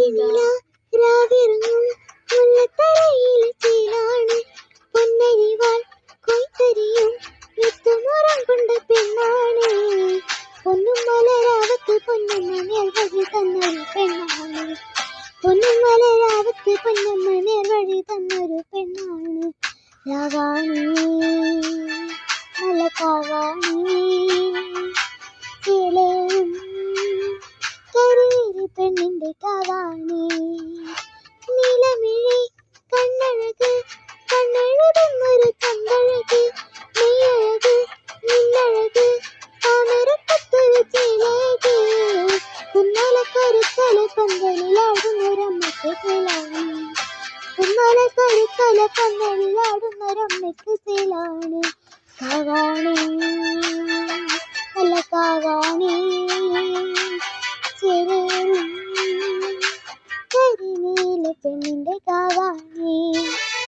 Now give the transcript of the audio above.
നീല രാവിറങ്ങും മുല്ലത്തറയിലെ ചേലാണ് പൊന്നരിവാൾ കൊയ്ത്തെറിയും വിത്തുമുറം കൊണ്ട പെണ്ണാണ് പൊന്നും മലരാവത്ത് പൊന്നമ്മ നേർവഴി തന്നൊരു പെണ്ണാണ് പൊന്നും മലരാവത്ത് പൊന്നമ്മ നേർവഴി തന്നൊരു പെണ്ണാണ് രാവാണി മലക്കാവാണി ചേലയും കരിനീരി പെണ്ണിന്റെ കാവാണി നീലമിഴി കണ്ണഴക് കണ്ണെഴുതുന്നൊരു കണ്ടഴക് നെയ്യഴക് നിന്നഴക് താമരപ്പത്തൊരു ചേലഴക് കുന്നലക്കരുത്തല പന്തലിലാടുന്നൊരമ്മയ്ക്ക് ചേലാണ് കുന്നലക്കരുത്തല പന്തലിലാടുന്നൊരമ്മയ്ക്ക് ചേലാണ് കാവാണി നല്ല കാവാണി ചേരും കരിനീല പെണ്ണിന്റെ കാവാണി